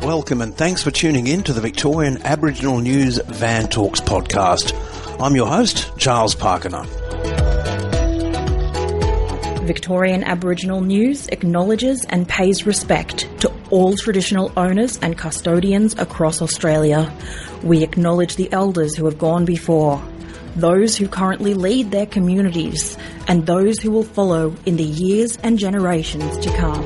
Welcome and thanks for tuning in to the Victorian Aboriginal News Van Talks podcast. I'm your host, Charles Pakana. Victorian Aboriginal News acknowledges and pays respect to all traditional owners and custodians across Australia. We acknowledge the elders who have gone before, those who currently lead their communities, and those who will follow in the years and generations to come.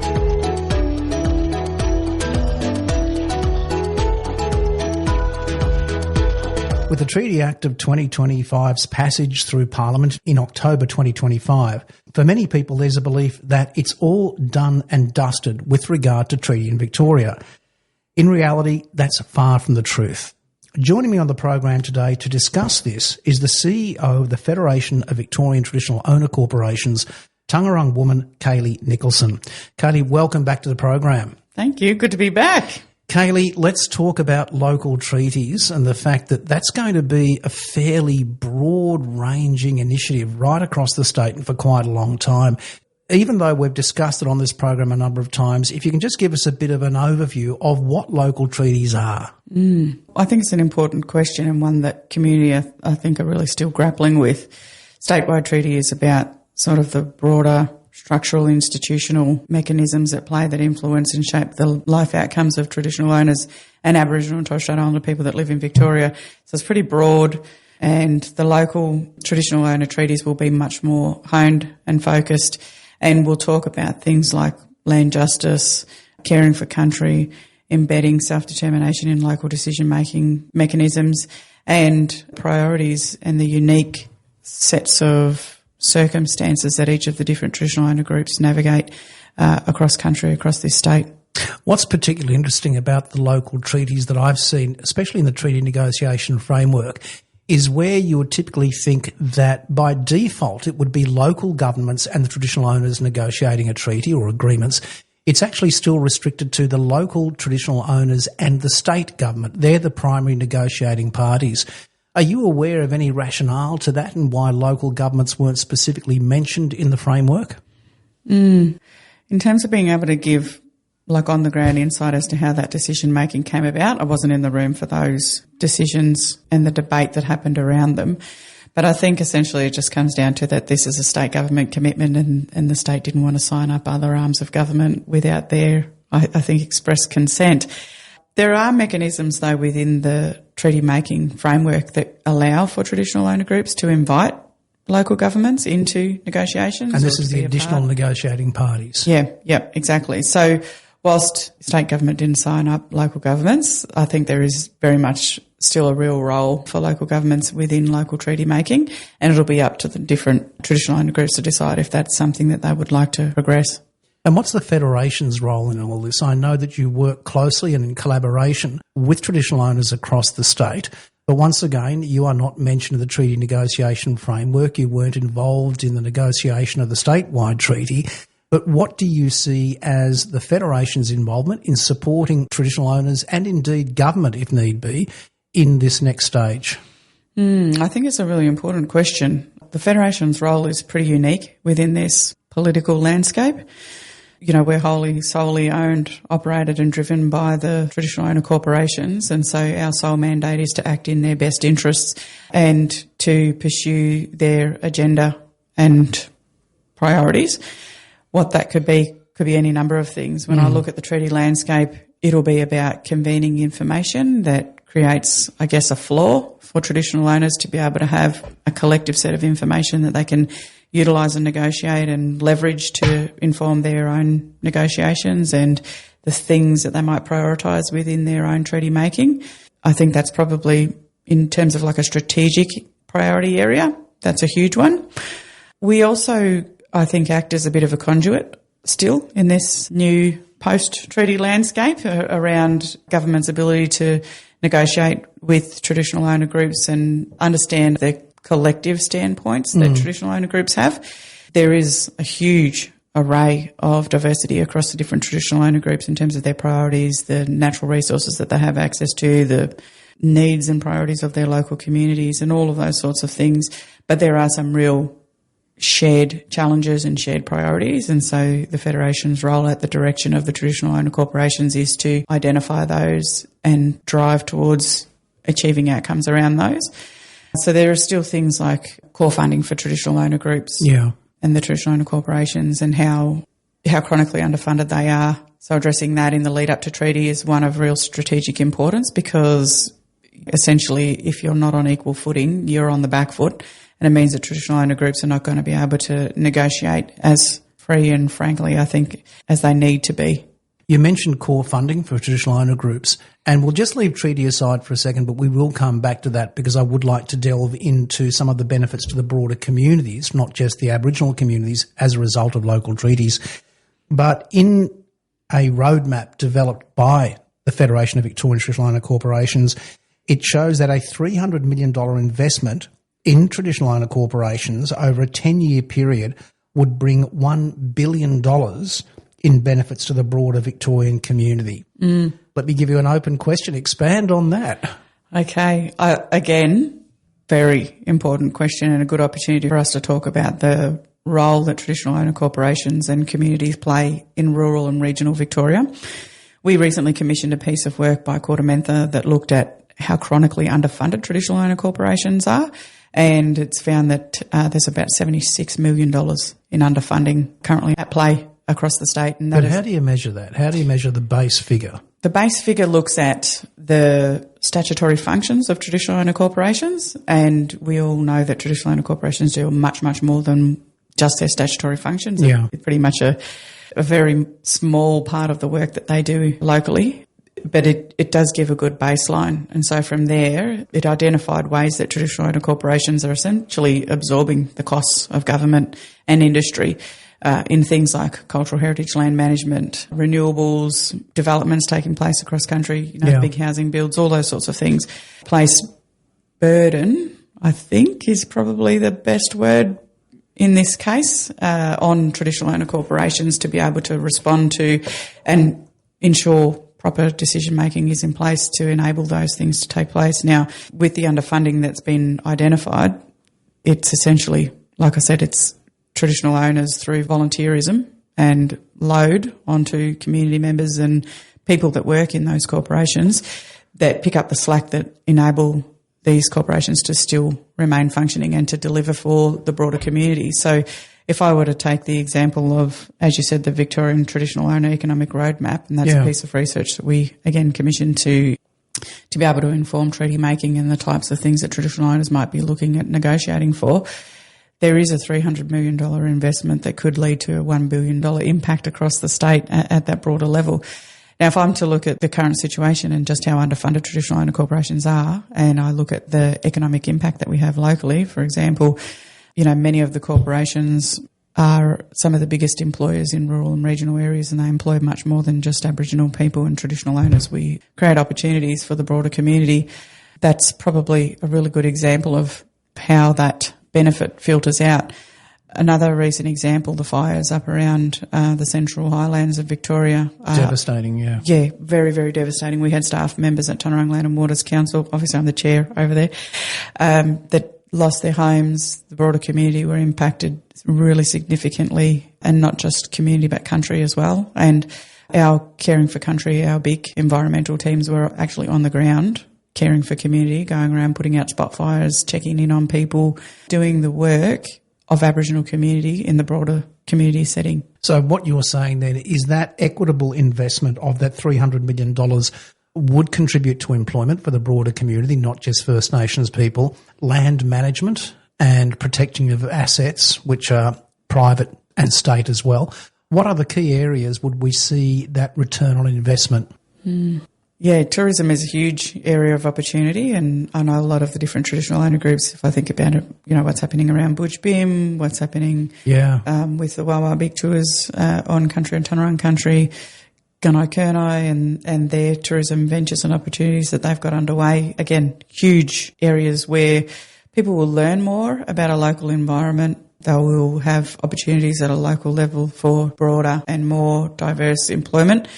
With the Treaty Act of 2025's passage through Parliament in October 2025, for many people there's a belief that it's all done and dusted with regard to treaty in Victoria. In reality, that's far from the truth. Joining me on the program today to discuss this is the CEO of the Federation of Victorian Traditional Owner Corporations, Taungurung woman Kaley Nicholson. Kaley, welcome back to the program. Thank you. Good to be back. Kaley, let's talk about local treaties and the fact that that's going to be a fairly broad-ranging initiative right across the state and for quite a long time. Even though we've discussed it on this program a number of times, if you can just give us a bit of an overview of what local treaties are. I think it's an important question and one that community, I think, are really still grappling with. Statewide treaty is about sort of the broader structural institutional mechanisms at play that influence and shape the life outcomes of traditional owners and Aboriginal and Torres Strait Islander people that live in Victoria. So it's pretty broad, and the local traditional owner treaties will be much more honed and focused, and we'll talk about things like land justice, caring for country, embedding self-determination in local decision-making mechanisms, and priorities and the unique sets of circumstances that each of the different traditional owner groups navigate across country, across this state. What's particularly interesting about the local treaties that I've seen, especially in the treaty negotiation framework, is where you would typically think that by default it would be local governments and the traditional owners negotiating a treaty or agreements. It's actually still restricted to the local traditional owners and the state government. They're the primary negotiating parties. Are you aware of any rationale to that and why local governments weren't specifically mentioned in the framework? In terms of being able to give on-the-ground insight as to how that decision-making came about, I wasn't in the room for those decisions and the debate that happened around them. But I think essentially it just comes down to that this is a state government commitment and the state didn't want to sign up other arms of government without their, I think, express consent. There are mechanisms, though, within the treaty-making framework that allow for traditional owner groups to invite local governments into negotiations. And this is the additional negotiating parties. Yeah, exactly. So whilst state government didn't sign up local governments, I think there is very much still a real role for local governments within local treaty making, and it'll be up to the different traditional owner groups to decide if that's something that they would like to progress. And what's the Federation's role in all this? I know that you work closely and in collaboration with traditional owners across the state, but once again, you are not mentioned in the treaty negotiation framework. You weren't involved in the negotiation of the statewide treaty. But what do you see as the Federation's involvement in supporting traditional owners and indeed government, if need be, in this next stage? I think it's a really important question. The Federation's role is pretty unique within this political landscape. You know, we're wholly, solely owned, operated and driven by the traditional owner corporations, and so our sole mandate is to act in their best interests and to pursue their agenda and priorities. What that could be any number of things. When I look at the treaty landscape, it'll be about convening information that creates, I guess, a floor for traditional owners to be able to have a collective set of information that they can utilise and negotiate and leverage to inform their own negotiations and the things that they might prioritise within their own treaty making. I think that's probably, in terms of like a strategic priority area, that's a huge one. We also, I think, act as a bit of a conduit still in this new post-treaty landscape around government's ability to negotiate with traditional owner groups and understand the collective standpoints that traditional owner groups have. There is a huge array of diversity across the different traditional owner groups in terms of their priorities, the natural resources that they have access to, the needs and priorities of their local communities and all of those sorts of things. But there are some real shared challenges and shared priorities. And so the Federation's role at the direction of the traditional owner corporations is to identify those and drive towards achieving outcomes around those. So there are still things like core funding for traditional owner groups and the traditional owner corporations, and how chronically underfunded they are. So addressing that in the lead up to treaty is one of real strategic importance, because essentially if you're not on equal footing, you're on the back foot, and it means that traditional owner groups are not going to be able to negotiate as free and frankly, I think, as they need to be. You mentioned core funding for traditional owner groups, and we'll just leave treaty aside for a second, but we will come back to that because I would like to delve into some of the benefits to the broader communities, not just the Aboriginal communities, as a result of local treaties. But in a roadmap developed by the Federation of Victorian Traditional Owner Corporations, it shows that a $300 million investment in traditional owner corporations over a 10-year period would bring $1 billion in benefits to the broader Victorian community. Let me give you an open question. Expand on that. Okay. Again, very important question and a good opportunity for us to talk about the role that traditional owner corporations and communities play in rural and regional Victoria. We recently commissioned a piece of work by Quartermentha that looked at how chronically underfunded traditional owner corporations are, and it's found that there's about $76 million in underfunding currently at play across the state. And but how do you measure that? How do you measure the base figure? The base figure looks at the statutory functions of traditional owner corporations, and we all know that traditional owner corporations do much, much more than just their statutory functions. Yeah. It's pretty much a very small part of the work that they do locally, but it does give a good baseline. And so from there, it identified ways that traditional owner corporations are essentially absorbing the costs of government and industry in things like cultural heritage, land management, renewables, developments taking place across country, big housing builds, all those sorts of things. Place burden, I think, is probably the best word in this case, on traditional owner corporations to be able to respond to and ensure proper decision making is in place to enable those things to take place. Now, with the underfunding that's been identified, it's essentially, like I said, it's traditional owners through volunteerism and load onto community members and people that work in those corporations that pick up the slack that enable these corporations to still remain functioning and to deliver for the broader community. So if I were to take the example of, as you said, the Victorian Traditional Owner Economic Roadmap, and that's a piece of research that we, again, commissioned to be able to inform treaty making and the types of things that traditional owners might be looking at negotiating for, there is a $300 million investment that could lead to a $1 billion impact across the state at that broader level. Now, if I'm to look at the current situation and just how underfunded traditional owner corporations are, and I look at the economic impact that we have locally, for example, many of the corporations are some of the biggest employers in rural and regional areas, and they employ much more than just Aboriginal people and traditional owners. We create opportunities for the broader community. That's probably a really good example of how that benefit filters out. Another recent example, the fires up around the Central Highlands of Victoria. Devastating, yeah. Yeah, very, very devastating. We had staff members at Tonarong Land and Waters Council, obviously I'm the chair over there, that lost their homes. The broader community were impacted really significantly, and not just community but country as well. And our Caring for Country, our big environmental teams were actually on the ground caring for community, going around putting out spot fires, checking in on people, doing the work of Aboriginal community in the broader community setting. So what you're saying then is that equitable investment of that $300 million would contribute to employment for the broader community, not just First Nations people, land management and protecting of assets, which are private and state as well. What other key areas would we see that return on investment? Yeah, tourism is a huge area of opportunity, and I know a lot of the different traditional owner groups, if I think about it, what's happening around Budj Bim, what's happening with the Wawa Big Tours on country and Tonarong country, Gunai Kurnai and their tourism ventures and opportunities that they've got underway. Again, huge areas where people will learn more about a local environment. They will have opportunities at a local level for broader and more diverse employment.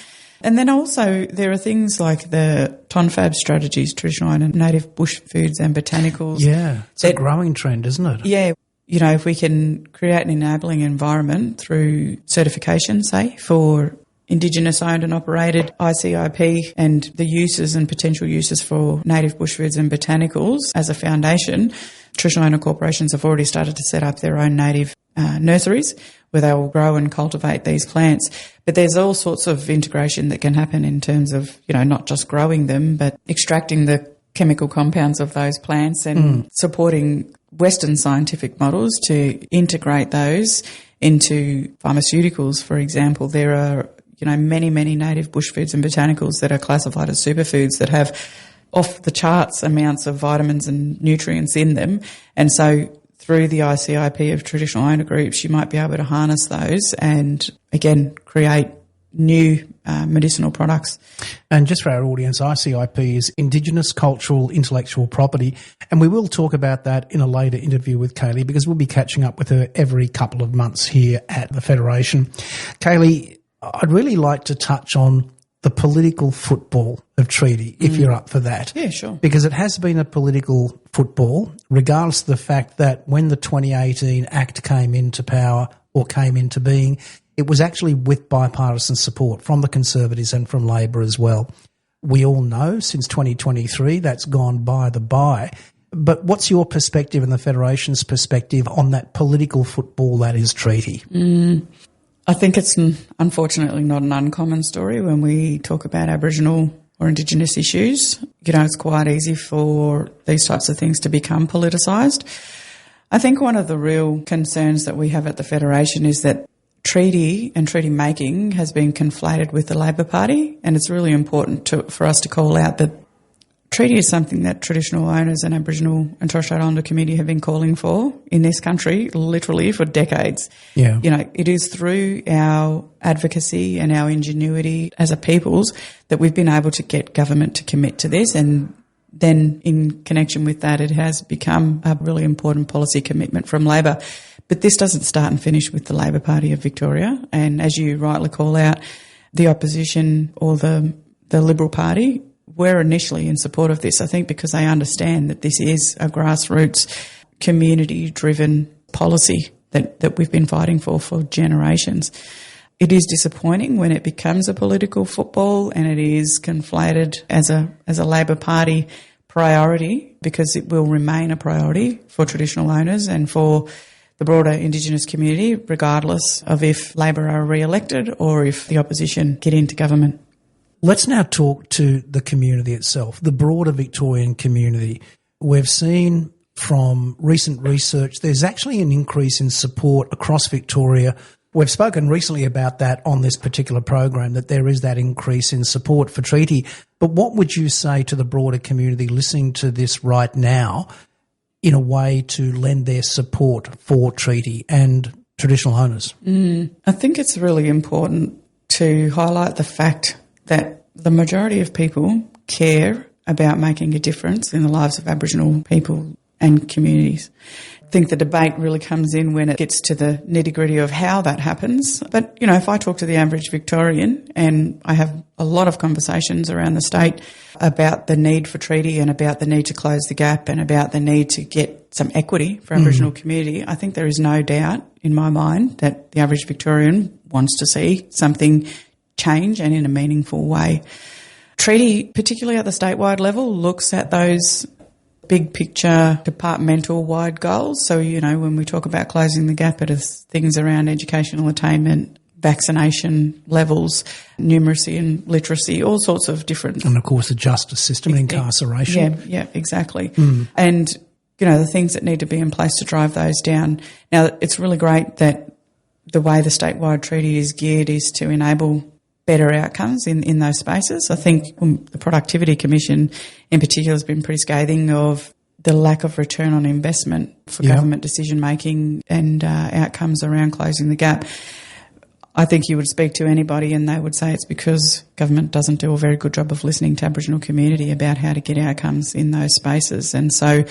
And then also there are things like the TONFAB strategies, traditional and native bush foods and botanicals. Yeah, it's a growing trend, isn't it? Yeah. if we can create an enabling environment through certification, say, for Indigenous owned and operated ICIP and the uses and potential uses for native bush foods and botanicals as a foundation, traditional owner corporations have already started to set up their own native nurseries where they will grow and cultivate these plants. But there's all sorts of integration that can happen in terms of, not just growing them, but extracting the chemical compounds of those plants and supporting Western scientific models to integrate those into pharmaceuticals, for example. There are many, many native bush foods and botanicals that are classified as superfoods that have off the charts amounts of vitamins and nutrients in them. And so through the ICIP of traditional owner groups, you might be able to harness those and, again, create new medicinal products. And just for our audience, ICIP is Indigenous Cultural Intellectual Property, and we will talk about that in a later interview with Kaley because we'll be catching up with her every couple of months here at the Federation. Kaley, I'd really like to touch on the political football of treaty, if you're up for that. Yeah, sure. Because it has been a political football, regardless of the fact that when the 2018 Act came into power or came into being, it was actually with bipartisan support from the Conservatives and from Labor as well. We all know since 2023 that's gone by the by. But what's your perspective and the Federation's perspective on that political football that is treaty? I think it's unfortunately not an uncommon story when we talk about Aboriginal or Indigenous issues. It's quite easy for these types of things to become politicised. I think one of the real concerns that we have at the Federation is that treaty and treaty making has been conflated with the Labor Party, and it's really important for us to call out that treaty is something that traditional owners and Aboriginal and Torres Strait Islander community have been calling for in this country literally for decades. Yeah. It is through our advocacy and our ingenuity as a peoples that we've been able to get government to commit to this, and then in connection with that it has become a really important policy commitment from Labor. But this doesn't start and finish with the Labor Party of Victoria, and as you rightly call out, the opposition or the Liberal Party were initially in support of this, I think because they understand that this is a grassroots, community-driven policy that we've been fighting for generations. It is disappointing when it becomes a political football and it is conflated as a Labor Party priority, because it will remain a priority for traditional owners and for the broader Indigenous community, regardless of if Labor are re-elected or if the opposition get into government. Let's now talk to the community itself, the broader Victorian community. We've seen from recent research there's actually an increase in support across Victoria. We've spoken recently about that on this particular program, that there is that increase in support for treaty. But what would you say to the broader community listening to this right now in a way to lend their support for treaty and traditional owners? I think it's really important to highlight the fact that the majority of people care about making a difference in the lives of Aboriginal people and communities. I think the debate really comes in when it gets to the nitty-gritty of how that happens. But, if I talk to the average Victorian, and I have a lot of conversations around the state about the need for treaty and about the need to close the gap and about the need to get some equity for Aboriginal community, I think there is no doubt in my mind that the average Victorian wants to see something change and in a meaningful way. Treaty, particularly at the statewide level, looks at those big picture departmental wide goals. So, when we talk about closing the gap, it is things around educational attainment, vaccination levels, numeracy and literacy, all sorts of different. And of course the justice system and incarceration. Yeah, exactly. And, the things that need to be in place to drive those down. Now, it's really great that the way the statewide treaty is geared is to enable better outcomes in those spaces. I think the Productivity Commission in particular has been pretty scathing of the lack of return on investment for government decision making and outcomes around closing the gap. I think you would speak to anybody and they would say it's because government doesn't do a very good job of listening to Aboriginal community about how to get outcomes in those spaces. And so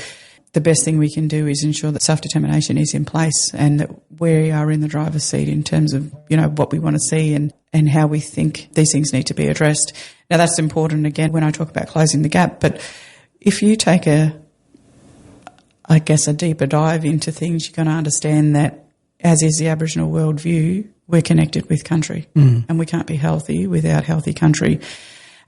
the best thing we can do is ensure that self-determination is in place and that we are in the driver's seat in terms of, what we want to see and how we think these things need to be addressed. Now, that's important, again, when I talk about closing the gap. But if you take a I guess, a deeper dive into things, you're going to understand that, as is the Aboriginal worldview, we're connected with country and we can't be healthy without healthy country.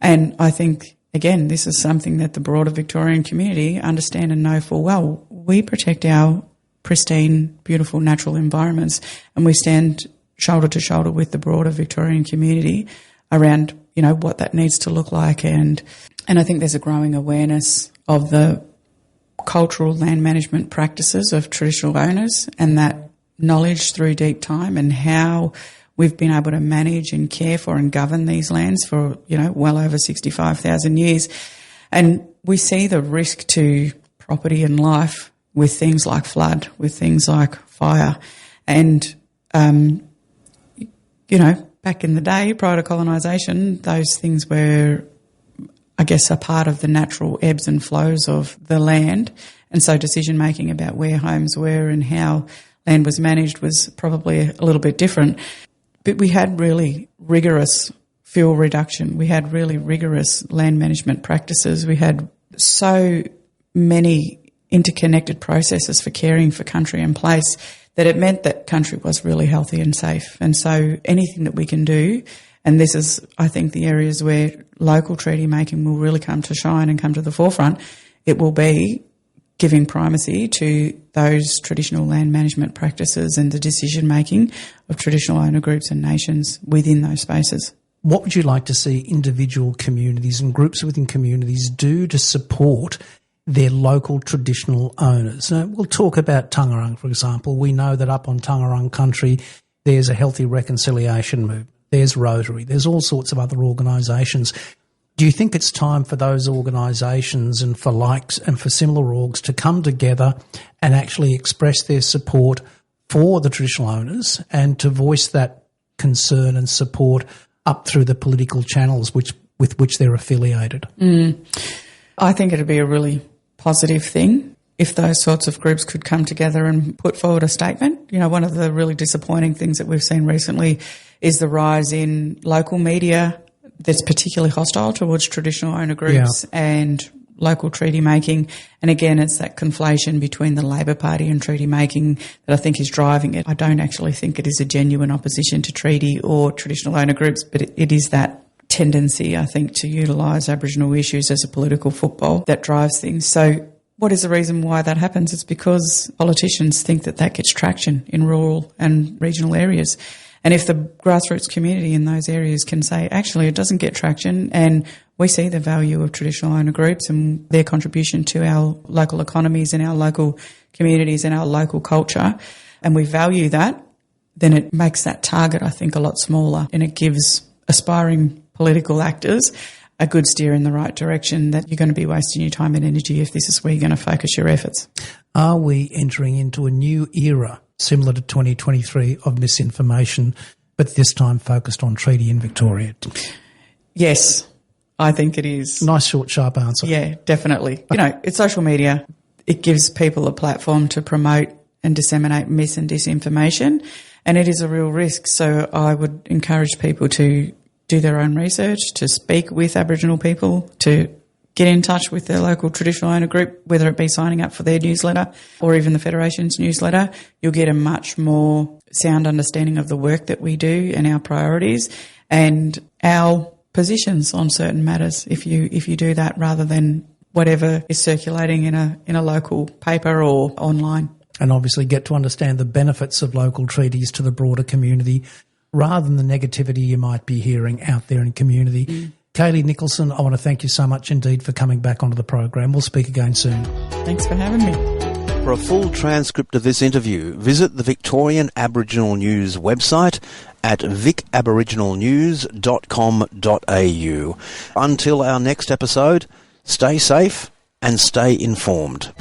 And I think, again, this is something that the broader Victorian community understand and know full well. We protect our pristine, beautiful natural environments, and we stand shoulder to shoulder with the broader Victorian community around, you know, what that needs to look like. And I think there's a growing awareness of the cultural land management practices of traditional owners and that knowledge through deep time and how we've been able to manage and care for and govern these lands for, you know, well over 65,000 years. And we see the risk to property and life with things like flood, with things like fire. And, you know, back in the day, prior to colonisation, those things were, I guess, a part of the natural ebbs and flows of the land. And so decision-making about where homes were and how land was managed was probably a little bit different. But we had really rigorous fuel reduction. We had really rigorous land management practices. We had so many interconnected processes for caring for country and place that it meant that country was really healthy and safe. And so anything that we can do, and this is, I think, the areas where local treaty making will really come to shine and come to the forefront, it will be giving primacy to those traditional land management practices and the decision-making of traditional owner groups and nations within those spaces. What would you like to see individual communities and groups within communities do to support their local traditional owners? We'll talk about Tangarang, for example. We know that up on Tangarang country there's a healthy reconciliation movement. There's Rotary. There's all sorts of other organisations. Do you think it's time for those organisations and for likes and for similar orgs to come together and actually express their support for the traditional owners and to voice that concern and support up through the political channels with which they're affiliated? I think it'd be a really positive thing if those sorts of groups could come together and put forward a statement. You know, one of the really disappointing things that we've seen recently is the rise in local media that's particularly hostile towards traditional owner groups and local treaty making. And again, it's that conflation between the Labor Party and treaty making that I think is driving it. I don't actually think it is a genuine opposition to treaty or traditional owner groups, but it is that tendency, I think, to utilise Aboriginal issues as a political football that drives things. So what is the reason why that happens? It's because politicians think that that gets traction in rural and regional areas. And if the grassroots community in those areas can say, actually, it doesn't get traction, and we see the value of traditional owner groups and their contribution to our local economies and our local communities and our local culture, and we value that, then it makes that target, I think, a lot smaller, and it gives aspiring political actors a good steer in the right direction that you're going to be wasting your time and energy if this is where you're going to focus your efforts. Are we entering into a new era similar to 2023 of misinformation, but this time focused on treaty in Victoria? Yes, I think it is. Nice, short, sharp answer. Yeah, definitely. You know, it's social media. It gives people a platform to promote and disseminate mis and disinformation, and it is a real risk. So I would encourage people to do their own research, to speak with Aboriginal people, to get in touch with their local traditional owner group, whether it be signing up for their newsletter or even the Federation's newsletter. You'll get a much more sound understanding of the work that we do and our priorities and our positions on certain matters if you do that, rather than whatever is circulating in a local paper or online. And obviously get to understand the benefits of local treaties to the broader community rather than the negativity you might be hearing out there in community. Kaley Nicholson, I want to thank you so much indeed for coming back onto the program. We'll speak again soon. Thanks for having me. For a full transcript of this interview, visit the Victorian Aboriginal News website at vicaboriginalnews.com.au. Until our next episode, stay safe and stay informed.